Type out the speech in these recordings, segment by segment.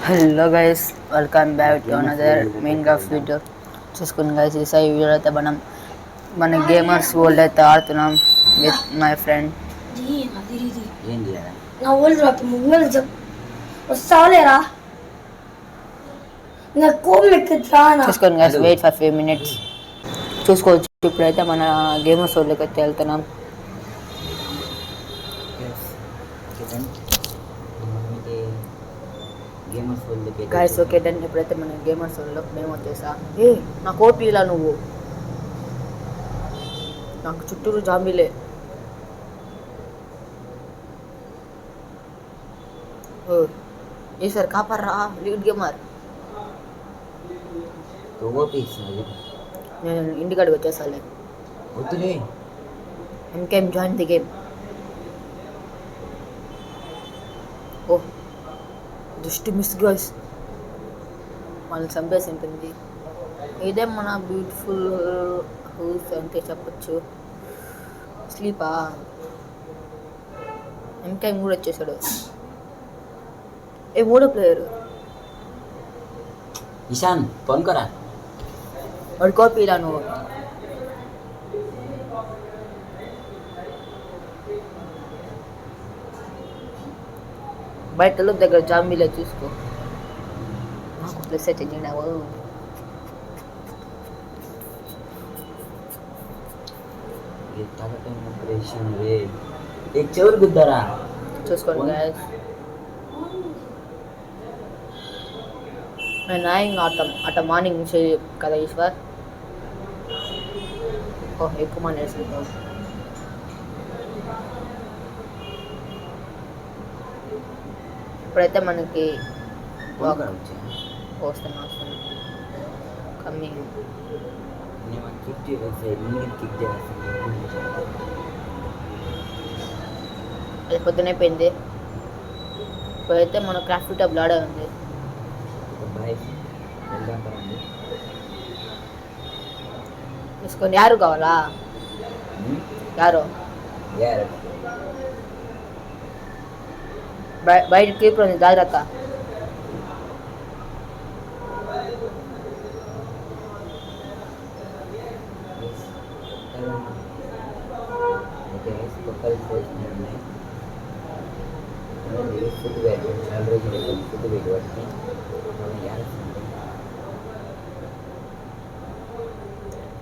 Hello guys, welcome back to another main craft video. చూసుకుని guys, ఈ video అయితే మన గేమర్స్ వరల్డ్ అయితే ఆడుతున్నాం విత్ మై ఫ్రెండ్. చూసుకోండి గైస్, వెయిట్ ఫర్ 5 minutes. చూసుకోవచ్చు, ఇప్పుడైతే మన గేమర్స్ వరల్డ్కి అయితే వెళ్తున్నాం. Guys okay done. ఇప్పుడైతే మన గేమర్స్ వరల్డ్లో మేము వచ్చేసా. నా కోపీలా నువ్వు, నాకు చుట్టూరు జాంబీలే. ఈసారి కాపర్రా లీడ్ గేమర్. నేను ఇంటికాడికి వచ్చేసాలే. ఎంకేం join the game. Oh just miss guys, మనల్ని చంపేసి ఉంటుంది. ఇదే మన బ్యూటిఫుల్ హౌస్ అంటే చెప్పచ్చు. స్లీపా ఎంకేం కూడా వచ్చేసాడు. మూడో ప్లేయర్ ఇషాన్ పనుకోరా. వాడు కోపీలా నువ్వు. బయట దగ్గర జాంబీలే చూసుకో. నాకు ప్లస్ అయితే తిన్నావు. చెవులు గుద్దారా చూసుకోండి గైస్. నేను అట మార్నింగ్ నుంచి కదా ఈశ్వర్. ఎక్కువ మంది వేసుకుంటాం. ఇప్పుడైతే మనకి వస్తున్నా కమ్మింగ్. అది పొద్దునే పోయింది. ఇప్పుడైతే మన క్రాఫ్ట్ టబ్లు ఆడే ఉంది. తీసుకొని యారు కావాలా? యారు బయట కీపర్ ఉంది, జాగ్రత్త.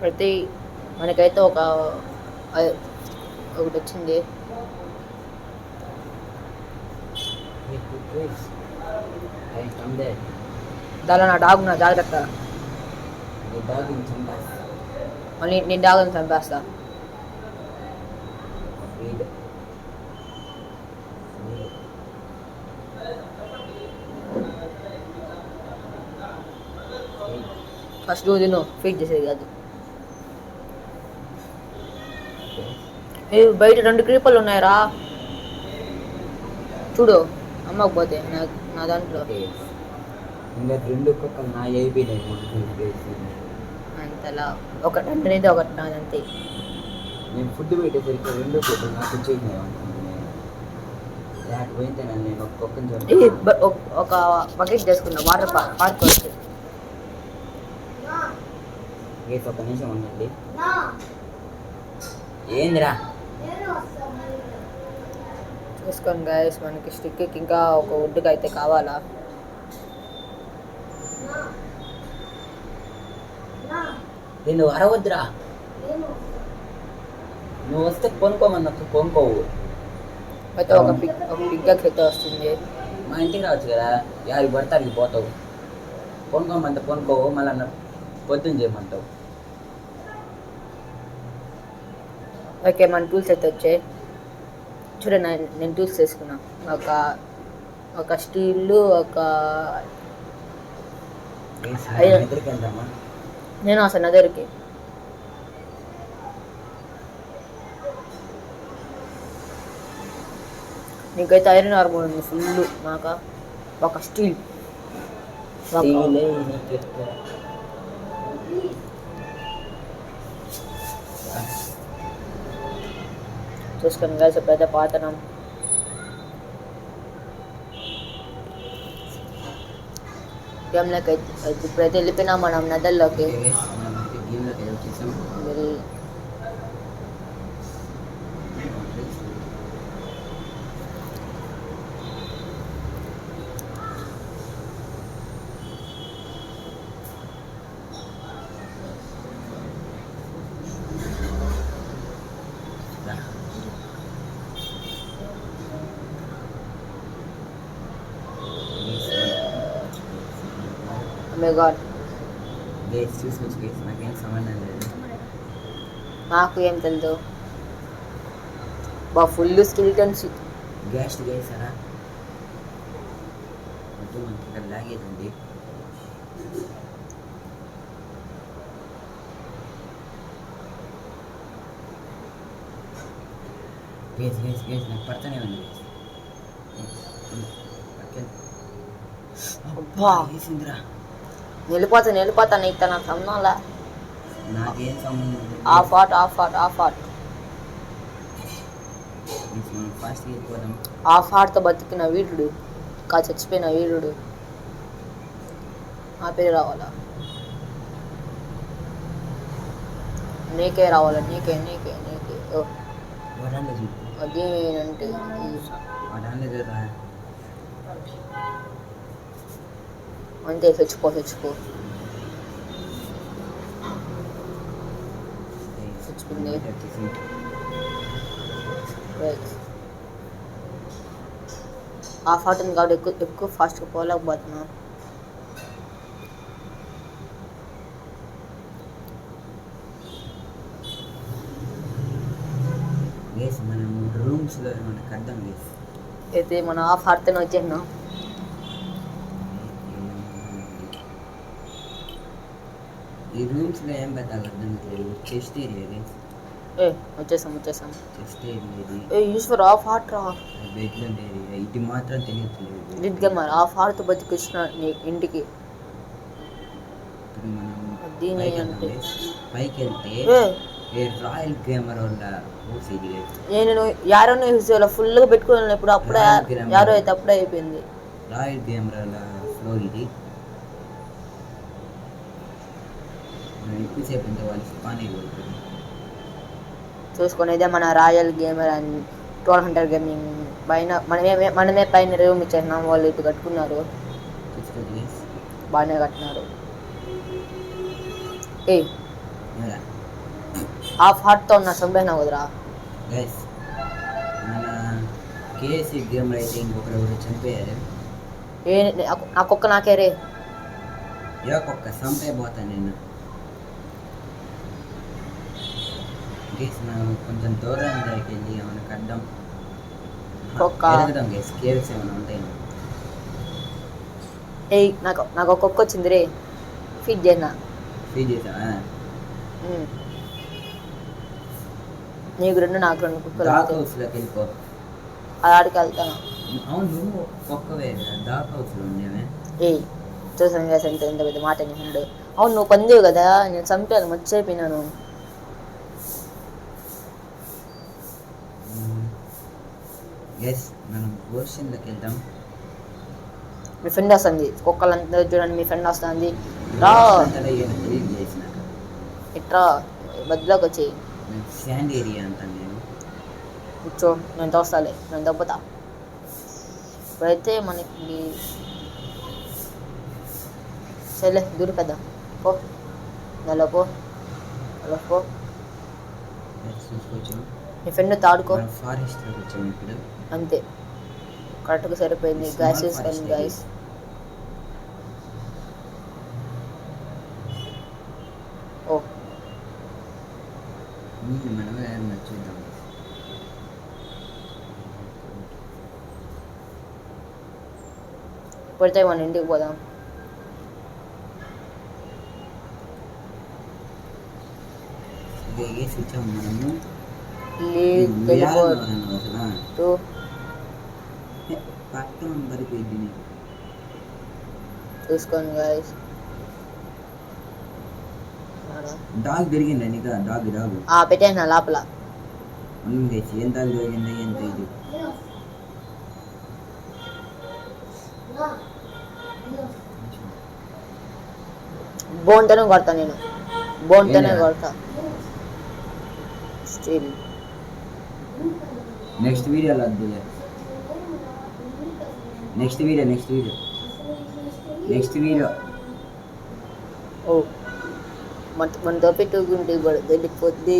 ప్రతి మనకైతే ఒకటి వచ్చింది. దానిలో నా డాగ్ నా జాగ్రత్త. మళ్ళీ నేను డాగ్ని చంపేస్తా. ఫస్ట్ నువ్వు తిను, ఫీడ్ చేసేది కాదు. బయట 2 క్రీపర్లు ఉన్నాయరా, చూడు. అమ్మకపోతే నా దాంట్లో అంతలా ఒకటి అంటే ఒకటి నాదంతే. నేను ఫుడ్ పెట్టేసరికి 2 ఫుడ్ నాకు లేకపోతే నేను ఒక బకెట్ చేసుకున్నా. వాటర్ పార్క్ వస్తుంది. ఒక నిమిషం ఉండండి. ఏందిరా చూసుకోండి గైస్, మనకి స్టిక్కి ఇంకా ఒక వుడ్కి అయితే కావాలా. నేను అరవద్దురా. నువ్వు వస్తే కొనుక్కోమన్నట్టు కొనుక్కోవు. అయితే ఒక పిగ్గకి అయితే వస్తుంది. మా ఇంటికి రావచ్చు కదా, యారికి పడతానికి పోతావు. కొనుక్కోమంటే కొనుక్కోవు, మళ్ళీ పొద్దున్న చేయమంటావు. ఓకే, మన టూల్స్ అయితే వచ్చాయి. చూడండి, నేను టూల్స్ చేసుకున్నా. ఒక స్టీల్, నేను అసలు నగరికి నీకైతే ఐరన్ ఆర్మర్ ఉంది ఫుల్. నాకు ఒక స్టీల్. చూసుకొని కలిసి పెద్ద పాతనం. గేమ్లోకి అయితే ఇప్పుడైతే వెళ్ళిపోయినాం మనం నదుల్లోకి. ఓకే గైస్ మనమైతే గేమ్లోకి అయితే వచ్చేసాం. వెళ్ళి మై గాడ్ గైస్ చూసుకోవచ్చు గైస్, నాకేం సంబంధం లేదు. నాకు ఏం తెలుసు బా ఫుల్ స్కిల్టన్స్. గ్యాస్ గైస్ అరా వద్దు, మనకి ఇక్కడ లాగ్ అవుతుంది. గైస్ గైస్ గైస్ నాకు పడతానే ఉంది గైస్. అబ్బా వేసిందిరా, వెళ్ళిపోతాను ఇక నాకు సంబంధంలా. నాకేం సంబంధం లేదు. ఆఫ్ ఆర్ట్ గైస్ మనం ఫాస్ట్గా వెళ్ళిపోదాం. ఆఫ్ ఆర్ట్తో బతికిన వీరుడు, చచ్చిపోయిన వీరుడు ఆ పేరు రావాలా? నీకే రావాలా? నీకే ఓ వడాన్లో చూడు, అదేంటే వడాన్లో చూడరా. అంతే తెచ్చుకో తెచ్చుకుంది. ఆఫ్ ఆర్ట్ ఉంది కాబట్టి ఎక్కువ ఫాస్ట్గా పోలేకపోతున్నా. గైస్ మనం రూమ్స్లో మనకు అర్థం గైస్. అయితే మనం ఆఫ్ ఆర్ట్తోనే వచ్చేసినాం. ఈ రూమ్స్లో ఏం పెట్టాలి అర్థం కాలేదు. చెస్ట్ ఏరియా గైస్, వచ్చేసాం. చెస్ట్ ఏరియా ఇది, ఈశ్వర్ ఆఫ్ ఆర్ట్ రా. బెడ్రూమ్ ఏరియా ఇది మాత్రం తెలియట్లేదు. లిడ్గా మరి ఆఫ్ ఆర్ట్ బతికిచ్చిన నీ ఇంటికి. ఇప్పుడు మనం దీని పైకి అంటే వెళ్దాం guys. పైకి వెళ్తే ఏ రాయల్ గేమర్ వాళ్ళ హౌస్ ఇది guys. నేను యారో ఫుల్గా పెట్టుకున్నాను ఇప్పుడు. అప్పుడే యారో అయితే అప్పుడే అయిపోయింది. రాయల్ గేమర్ వాళ్ళ ఫ్లోర్ ఇది. మనం ఎక్కువసేపు ఉంటే వాళ్ళు స్పాన్ అయిపోతుంది. చూసుకొని ఇదే మన రాయల్ గేమర్ అండ్ 1200 గేమింగ్ పైన మనమే పైన రూమ్ ఇచ్చేసినాం. వాళ్ళు ఇటు కట్టుకున్నారు, చూసుకోండి guys. బాగానే కట్టినారు. ఆఫ్ హార్ట్తో ఉన్న సంపేనా కుదరా గైస్. మన కేఎస్సి గేమ్లో అయితే ఇంకొకరు ఎవరు చనిపోయారు. నాకొక్క నాకే రే. ఒక్క సంపైపోతాను నేను. గైస్ మనం కొంచెం దూరం దగ్గరికి వెళ్ళి ఏమైనా కడ్డాం ఎదుగుదాం గైస్. కేవ్స్ ఏమైనా ఉంటాయి. నాకు ఒక్కొక్క వచ్చింది రే. ఫీడ్ చేసినా. ఫీడ్ చేసావా? నీకు 2 నాకు 2 కుక్కలు. డాక్ హౌస్లోకి వెళ్ళిపో. ఆడికి వెళ్తాను. అవును నువ్వు ఒక్కవే డాక్ హౌస్లో ఉండేవే. చూసాను కదా ఎంత పెద్ద మాట నిండు. అవును నువ్వు పందేవు కదా, నేను చంపాను మర్చిపోయినాను. గైస్ మనం ఓషన్లోకి వెళ్దాం. మీ ఫ్రెండ్ వస్తుంది, కుక్కలంతా చూడండి. మీ ఫ్రెండ్ వస్తుంది. రా ఇట్రా మధ్యలోకి వచ్చేయి. శాండ్ ఏరియా అంటాను నేను. కూర్చో, నేను తోస్తాలే, నేను దెబ్బతా. ఇప్పుడైతే మనకి సరే దూరు కదా. పో నెల పో చూసుకోవచ్చు. మీ ఫ్రెండ్ తాడుకో. ఫారెస్ట్లోకి వచ్చాము ఇప్పుడు. అంతే కరెక్ట్గా సరిపోయింది. Gases and gas. ఓ మనం ఏమన్నా చూద్దాం. ఇప్పుడైతే మన ఇంటికి పోదాం. వేసి వచ్చాము మనము. పట్టం పడిపోయింది నీకు. చూసుకోండి గాయస్. డాగ్ దొరికిందా నీకు? డాగ్ పెట్టేసిన లోపల. ఏం డాగ్ దొరికిందా? ఎంత ఇది బోన్తోనే కొడతా నేను, బోన్తోనే కొడతా. స్టిల్ నెక్స్ట్ వీడియోలో వద్దు. నెక్స్ట్ వీడియో ఓ మన తప్పెట్టుకుంటే వెళ్ళిపోద్ది,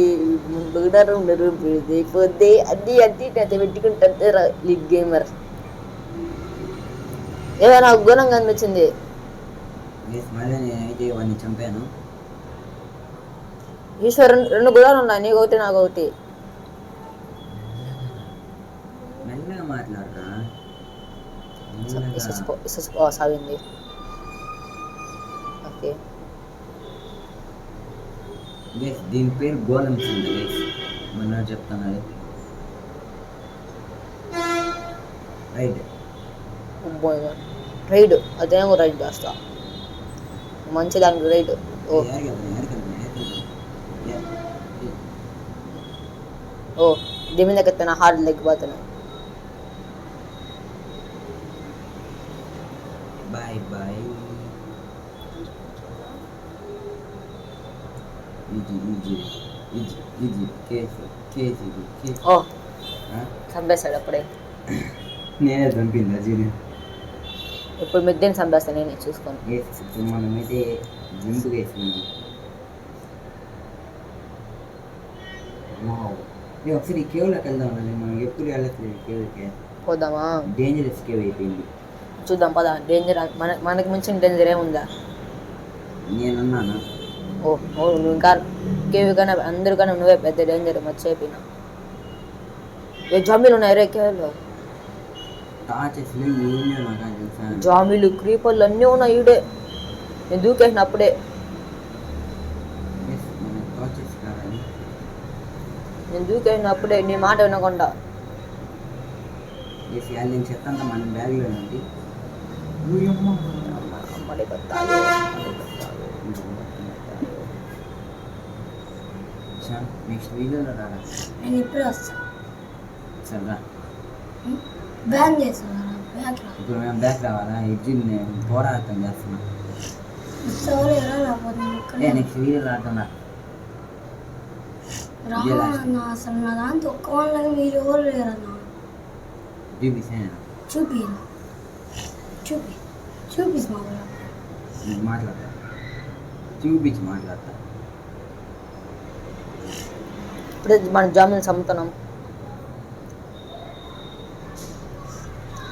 బుగడారు ఉండరు వెళ్ళిపోద్ది, అన్నీ అన్నీ అయితే పెట్టుకుంటారు లీగ్ గేమర్. ఏదైనా ఘోరంగా అనిపించింది. మళ్ళీ నేనైతే వాడిని చంపాను. ఈశ్వర్ రెండు గుణాలు ఉన్నాయి, నీకు ఒకటి నాకు ఒకటి. మెల్లగా మాట్లాడరా. సాగింది. ఓకే దీని పేరు గోలమ్స్ ఉంది గైస్, మొన్న చెప్తాను. అది రైడ్ అదేమో రైడ్ చేస్తా, మంచి దానికి రైడ్. ఓ దీని మీద ఎత్తున్నా, హార్డ్ లెక్కిపోతున్నాయి. Bye bye. ఓ చంపేస్తాడు అప్పుడే. నేనే చంపింది అజీని. ఇప్పుడు మిద్దెని చంపేస్తాను నేనే, చూసుకోండి. ఇప్పుడు మనమైతే జంపు వేసుకున్నాం. ఒకసారి కేవ్లోకి వెళ్దాం. మనం ఎప్పుడు వెళ్ళట్లేదు కేవ్కి. పోదామా? డేంజరస్ కేవ్ అయిపోయింది. చూద్దాం పదా. డేంజర్ మనకి మించిన డేంజర్ ఏముందా? నేనున్నాను. ఓ నువ్వు ఇంకా కేవ్ కన్నా అందరికన్నా నువ్వే పెద్ద డేంజర్, మర్చిపోయినా. ఏ జాంబీలు ఉన్నాయి రే కేవ్లో. జాంబీలు క్రీపర్లు అన్నీ ఉన్నాయి ఈడే. నేను దూకేసిన అప్పుడే. నీ మాట వినకుండా. చెత్తంతా మన బ్యాగ్లో ఉంది. నెక్స్ట్ వీడియోలో రారా? నేను ఇప్పుడు వస్తాను. సరే బ్యాన్ చేస్తున్నా. ఇప్పుడు మేము బ్యాక్ రావాలా? ఎడ్జిన్ నేను పోరాటం చేస్తున్నా. నెక్స్ట్ వీడియోలో ఆడుతున్నా. అసలు నా దాంతో ఒక్క వాళ్ళని మీరు ఎవరు లేరన్నా. చూపిస్ మాట్లాడతా. ఇప్పుడు మన జామీన్ చంపుతున్నాం.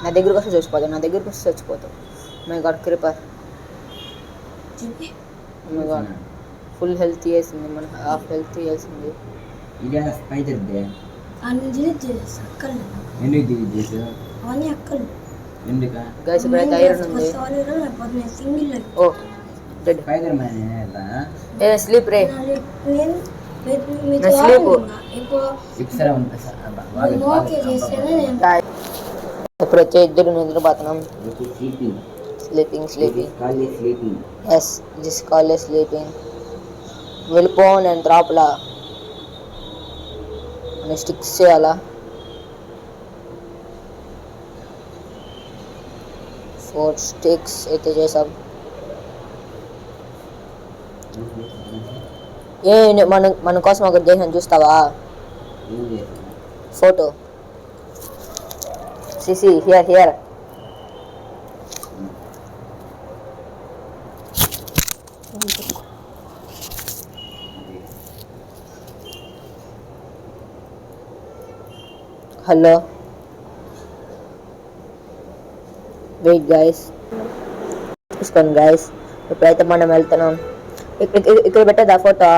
నా దగ్గరకు వస్తే చచ్చిపోతాం. My God creeper. Full health వేసింది, మనకు హాఫ్ హెల్త్ వేసింది. ఇది స్పైడర్ డే. ఎందుకు డిలీట్ చేసావు? అవన్నీ అక్కలు. ఎందుకా? గైస్ ఇప్పుడైతే ఐరన్ ఉంది. Oh dead. Spider man asleep రే. ఇప్పుడు వచ్చే ఇద్దరు నిద్రపోతున్నాం. Sleeping. Yes this call sleeping. వెళ్ళిపో, నేను డ్రాప్లా స్టిక్స్ చేయాలా. 4 స్టిక్స్ అయితే చేసాం. మన కోసం ఒకటి చేసాను, చూస్తావా? ఫోటో. సిసి హియర్. హలో వెయిట్ గైస్, చూసుకోండి గైస్. ఇప్పుడైతే మనం వెళ్తున్నాం. ఇక్కడ పెట్టేదా ఫోటో?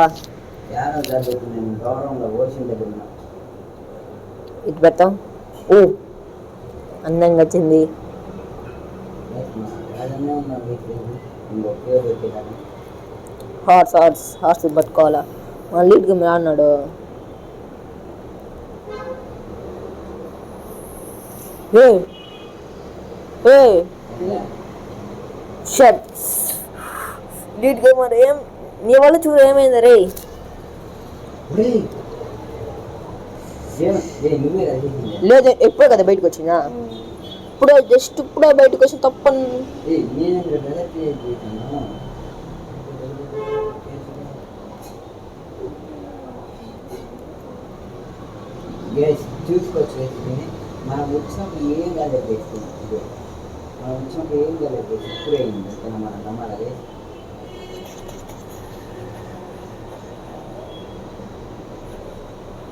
ఇటు పెడతాం. ఓ అందంగా వచ్చింది. హార్స్ పట్టుకోవాలా? మన లీడ్గా మీరు అన్నాడు. లీడ్ గేమర్ ఏం నీ వల్ల చూడు ఏమైంది రే? లేదు ఎప్పుడే కదా బయటకు వచ్చినా, ఇప్పుడే బయటకు వచ్చి తప్పని. చూసుకోవచ్చు మనం వచ్చినప్పుడు ఏం కాలేదు వేసుకుంది మనం వచ్చినప్పుడు ఏం కాలేదు వేసి ఇప్పుడే అయింది మనం నమ్మాలి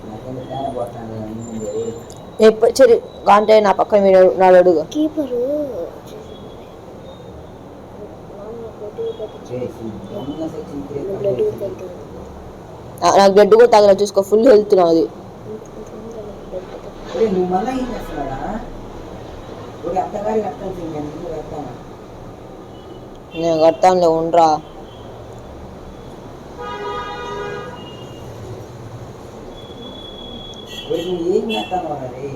నాకేంటి తేడా పోతాను సరే అంటే నా పక్కన మీరు నాడు అడుగు కీపరు నాకు బ్లడ్ కూడా తాగల చూసుకో ఫుల్ హెల్త్ నాది నువ్వు మళ్ళీ ఏం చేస్తున్నాడా ఒక అత్తగారి కట్టాల్సింది నువ్వు కట్టాను నేను కడతానులే ఉండరా నువ్వు ఏం కట్టాను వాడే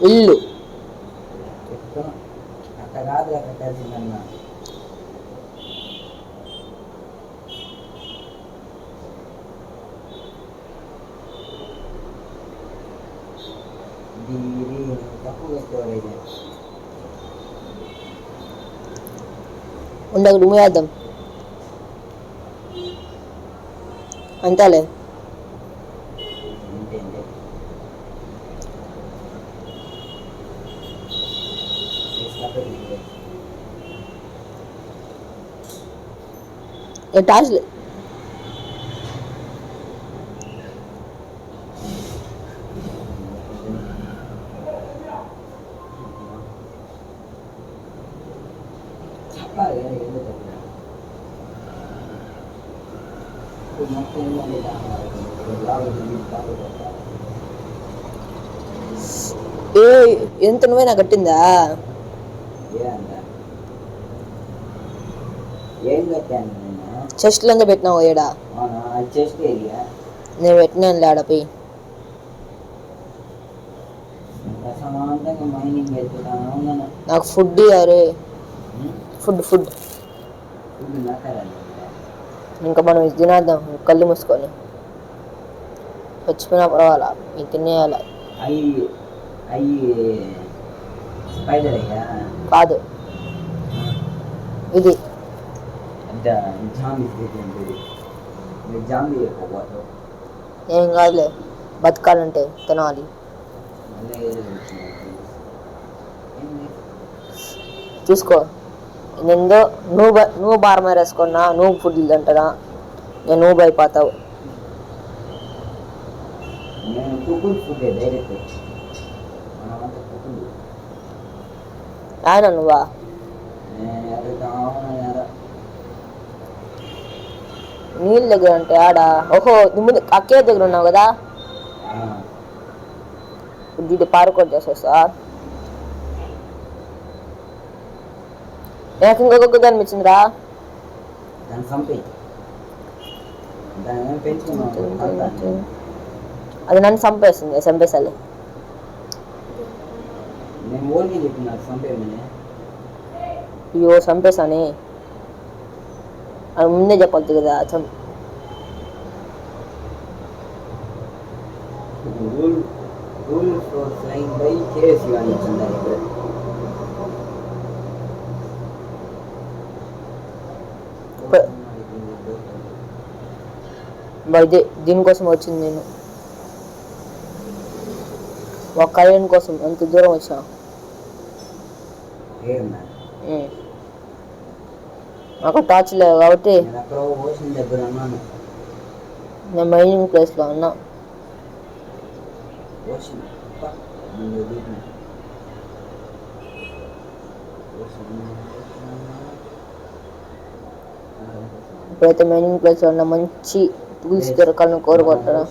ఇల్లు అత్త కాదుగా కట్టాల్సిందన్నా తక్కువ కట్టేవాడైతే ఉండకు రిమూవ్ చేద్దాం అంతేలే టార్చ్ చెప్పాలి ఎందుకు మొత్తం ఎంత నువ్వేనా కట్టిందా ఏం కట్టాను నేను చెస్ట్లో పెట్టినావు ఏడా అవునా అది చెస్ట్ ఏరియా నేను పెట్టినాను ఆడపోయి ప్రశాంతంగా మైనింగ్ వెళ్తున్నాను నాకు ఫుడ్ ఇయ్యారు ఫుడ్ ఫుడ్ ఫుడ్ నాకరా ఇంకా మనం ఇది తినేద్దాం కళ్ళు మూసుకొని చచ్చిపోయినా పర్వాలా ఇది తినేయాలి అవి స్పైడర్ అయ్యా కాదు ఇది జాంబీ ఏం కాదులే బతకాలంటే తినాలి చూసుకో నేను నువ్వు బారమ వేసుకున్నా నువ్వు ఫుడ్ తింటారా నేను నువ్వు అయిపోతావు ఆయన నువ్వా నీళ్ళ దగ్గర అంటే ఆడ ఓహో ముందు అక్కే దగ్గర ఉన్నావు కదా ఇది పార్కోట్ చేసేస్తా నాకు ఇంకొక అనిపించిందిరా అది నన్ను చంపేసాలి అయ్యో చంపేసాని అది ముందే చెప్పద్దు కదా దీనికోసం వచ్చింది నేను ఒక కళ్యాణ్ కోసం అంత దూరం వచ్చా నాకు టార్చ్ లేవు కాబట్టి నేను మైనింగ్ ప్లేస్లో ఉన్నా ఇప్పుడైతే మైనింగ్ ప్లేస్లో ఉన్న మంచి టూల్స్ దొరకాలని కోరుకుంటున్నా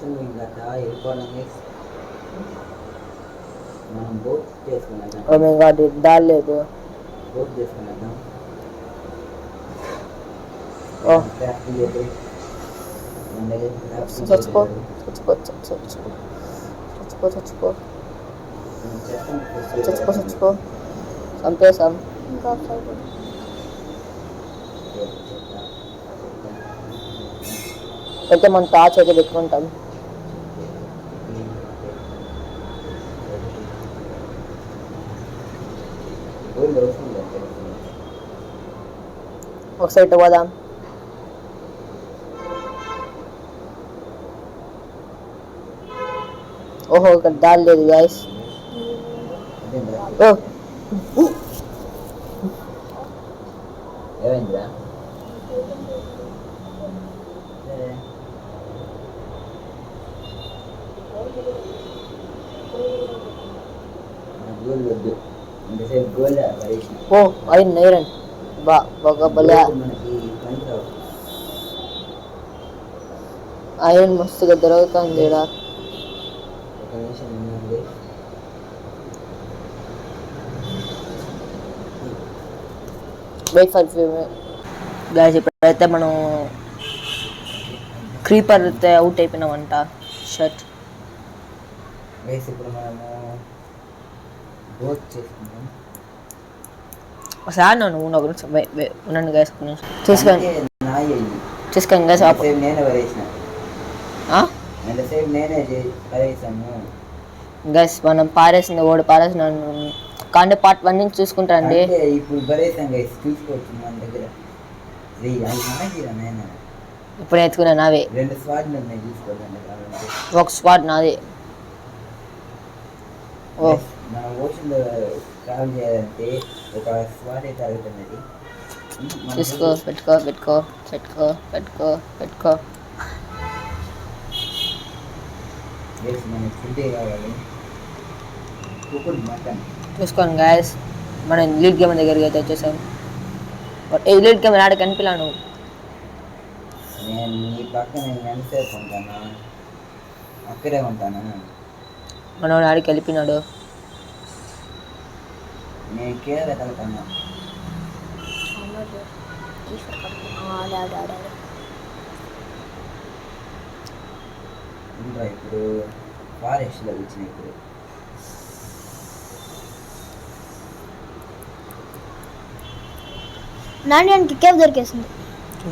దాలేదు చచ్చిపో చచ్చిపో చచ్చిపో చచ్చిపో చచ్చిపో చచ్చిపో చంపేశాం అయితే మనం టార్చ్ అయితే పెట్టుకుంటాం ఒక సైడ్ పోదాం ఓహో ఇక్కడ దారి లేదు గాయస్. ఓ ఏమైందిరా? సరే గోల్ వద్దు, ఇంతసేపు గోల్ పడేసిన. ఓ ఐరన్ ఐరన్ బాగా భలే మనకి పని రావు. ఐరన్ మస్తుగా దొరుకుతుంది ఈడ. ఒక నిమిషం ఉండండి. Wait for guys. ఇప్పుడైతే మనం క్రీపర్ అయితే అవుట్ అయిపోయినామంట. షర్ట్ వేసి ఇప్పుడు మనము బోట్ చేసుకుంటాం. ఒకసారి నన్ను ఒక నిమిషం ఉండండి గాయస్. చూసుకోండి చూసుకోండి గాయస్. నేనే పడేసిన, ఎంతసేపు నేనే పడేసాను గైస్. మనం పారేసింది ఓడి పారేసిన కాంటే పార్ట్ 1 నుంచి చూసుకుంటారండి. ఇప్పుడు పడేసాం గైస్, చూసుకోవచ్చు మన దగ్గర. నేను ఇప్పుడు ఎత్తుకున్నా నావే. 2 స్వాడ్లు ఉన్నాయి చూసుకోండి. ఒక స్పాట్ నాది. ఓ మనం ఓషన్లో ట్రావెల్ చేయాలంటే ఒక స్వాడ్ అయితే అడుగుతున్నది. చూసుకో. పెట్టుకో పెట్టుకో పెట్టుకో పెట్టుకో పెట్టుకో. మనకి ఫుడ్ కావాలి. కుక్కుడు మటన్ చూసుకోండి గాయస్. మనం లీడ్ గేమ్ దగ్గరికి అయితే వచ్చేసాం. లీడ్ గేమ్ ఆడ కనిపిలాను. నేను నీ పక్కన ఎంతసేపు ఉంటానా? అక్కడే ఉంటానా? మనోడు ఆడికి వెళ్ళిపోయినాడు. నేను కేర్ ఎదుగుతాను. ఇంకా ఇప్పుడు ఫారెస్ట్లో వచ్చిన ఇప్పుడు నాణ్యానికి కేవ్ దొరికేసింది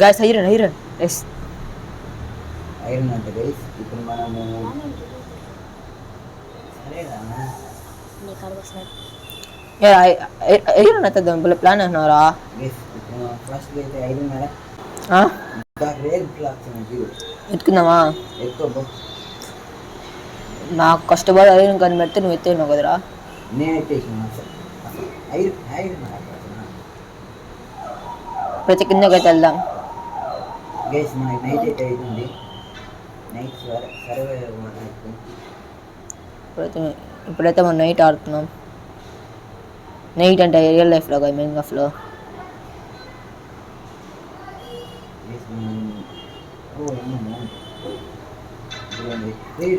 guys. Iron iron yes iron అంటే గైస్. ఇప్పుడు మనము సరేనా ఐరన్ అయితే దాని ప్లాన్ అంటున్నారా? గైస్ ఇప్పుడు ఫస్ట్ అయితే ఐరన్ కదా రేర్ బ్లాక్స్ జీరో ఎత్తుకుందామా? ఎక్కువ నాకు కష్టపడి ఐరన్ కానీ పెడితే నువ్వు ఎత్తేనావు కదరా. నేను ఎత్తేసిన ఐరన్ ఐరన్ ప్రతి కిందకైతే వెళ్దాం. గైస్ మనకి నైట్ అయితే అవుతుంది. నైట్ సర్వే ఇప్పుడైతే మనం నైట్ ఆడుతున్నాం. నైట్ అంటే రియల్ లైఫ్లో కాదు, మెయిన్ లైఫ్లో.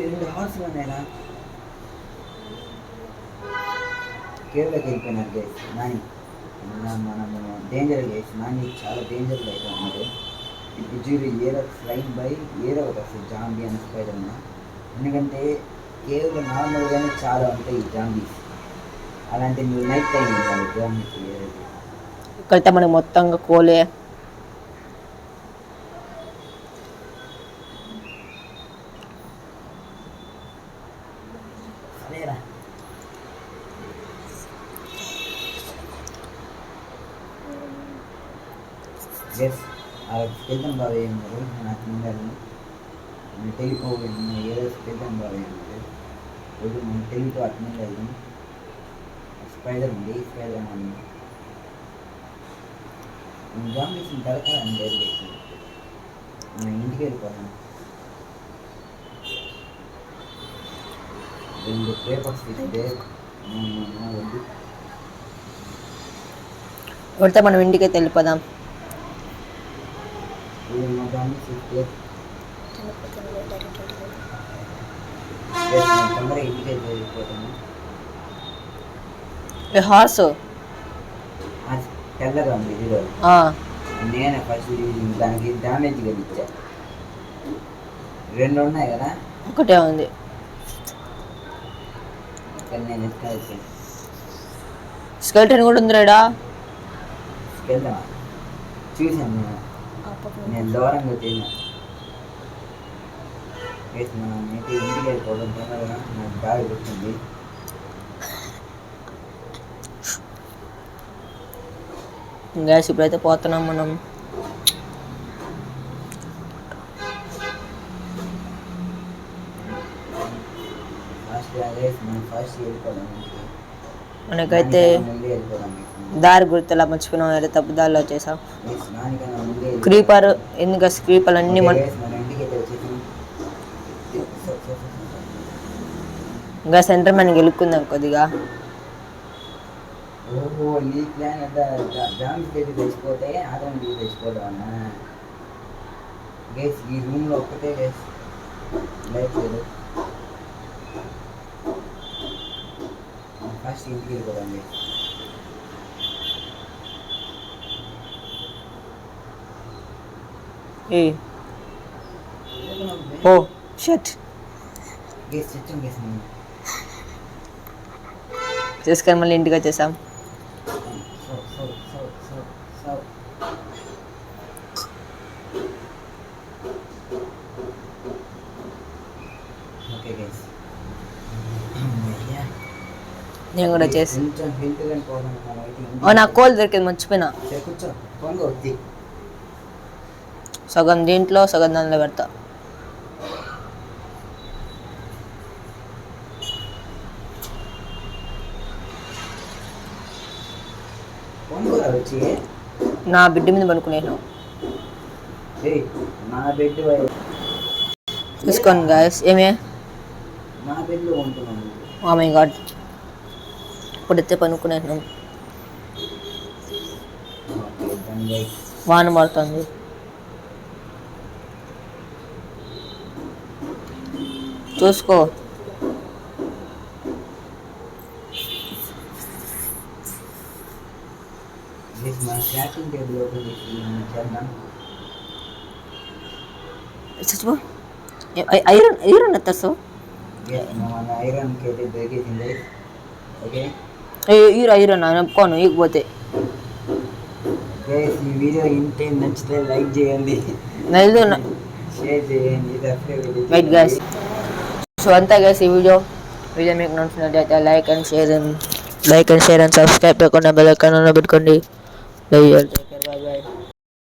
రెండు హార్స్లు ఉన్నాయా? కేవ్లోకి వెళ్ళిపోయినారు గైస్. నాని మనము డేంజర్ గైస్. నాని చాలా డేంజర్గా అయితే ఉన్నారు. ఇప్పుడు చూడు ఏదో ఫ్లైన్ బై ఏదో ఒక జాంబీ అని స్పైడర్ మ్యాన్. ఎందుకంటే కేవ్లో నార్మల్గానే చాలా ఉంటాయి జాంబీస్. అలాంటి నువ్వు నైట్ టైం ఇవ్వాలి జాంబీకి. ఇక్కడైతే మనకి మొత్తంగా కోలే. సరేరా గెస్ వెళ్తాం బాబాయ్ అన్నారు. నాకు ముందు తెలియపోయి ఏదో వెళ్తాం బాబాయ్ అన్నారు. రోజు మనం తెలియతో అటు ముందు వెళ్దాం. స్పైడర్ ఉంది, స్పైడర్ మ్యాన్ జాంబీస్ దొరకాలని లేదు. మనం ఇంటికి వెళ్ళిపోతాం. 2 పేపర్స్ ఇస్తే వద్దు. కొడితే మనం ఇంటికైతే వెళ్ళిపోదాం. జాంబీస్ ఇస్తే తొందరగా ఇంటికైతే వెళ్ళిపోతాము. హార్స్ తెల్లగా ఉంది ఇదిలో. నేనే ఫస్ట్ దానికి డ్యామేజ్ కలిగించా. 2 ఉన్నాయి కదా, ఒకటే ఉంది. ఇక్కడ నేను ఎత్తుకెళ్తాను. స్కెల్టన్ కూడా ఉంది రేడా. వెళ్తామా? చూసాను నేను దూరంగా తిన్నా. మనం ఇంటికి వెళ్ళిపోవడం తొందరగా నాకు బాగా గుర్తుంది. గ్యాస్ ఇప్పుడైతే పోతున్నాం మనం. గైస్ మనం ఫస్ట్ వెళ్ళిపోదాం ఇంటికి. మనకైతే నానికన్నా ముందే వెళ్ళిపోదాం guys. దారి గుర్తులా మర్చిపోయినాం, వేరే తప్పుదారిలో వచ్చేసాం. Guys, నానికన్నా ముందే వెళ్ళిపోదాం. క్రీపర్ ఎందుకు క్రీపర్లు అన్నీ Okay మన guys, మన ఇంటికి అయితే వచ్చేసాం. ఇంకా సెంటర్ మనం గెలుక్కుందాం కొద్దిగా. ఓహో నీ ప్లాన్ అంతా జామ్స్ అయితే తెచ్చిపోతే ఆటోమేటిక్ తెచ్చిపోతాం అన్న. గైస్ ఈ రూమ్లో ఒక్కటే గైస్ లైట్ లేదు. ఫస్ట్ ఇంటికి వెళ్ళిపోదాం గైస్. ఏ ఓ షట్ గైస్ తెచ్చాం గైస్ మేము. చేసుకొని మళ్ళీ ఇంటికి వచ్చేసాం. సో ఓకే గైస్ నేను కూడా చేసి కొంచెం హెల్త్ కానీ పోదాం మనం అయితే. ఓ నా కోల్ దొరికింది మర్చిపోయినా. సరే కూర్చో పొంగ వద్ది. సగం దీంట్లో సగం దాంట్లో పెడతా. పొంగరా వచ్చి నా బిడ్డ మీద పడుకునేను. ఏయ్ నా బెడ్ చూసుకోండి గాయస్. ఏమే నా బెడ్లో ఉంటున్నాను. ఓ మై గాడ్, ఇప్పుడైతే పనుకునేను. Okay done guys. వాన పడుతుంది. చూసుకో. గైస్ మన క్రాఫ్టింగ్ టేబుల్ ఓపెన్ చేసి మనం చేద్దాం. చచ్చిపో. Iron iron ఎత్తేస్తావు. గైస్ మన ఐరన్కి అయితే దొరికేసింది. ఓకే ఐరన్ నప్పుకోను ఇకపోతే. గైస్ ఈ వీడియో ఇంటే నచ్చితే లైక్ చేయండి, నైదు షేర్ చేయండి, సబ్స్క్రైబ్ రైట్ గాయస్. సో అంతా గాయస్ ఈ వీడియో మీకు నచ్చినట్లయితే like and share and subscribe చేయకుండా బెల్ ఐకాన్ పెట్టుకోండి.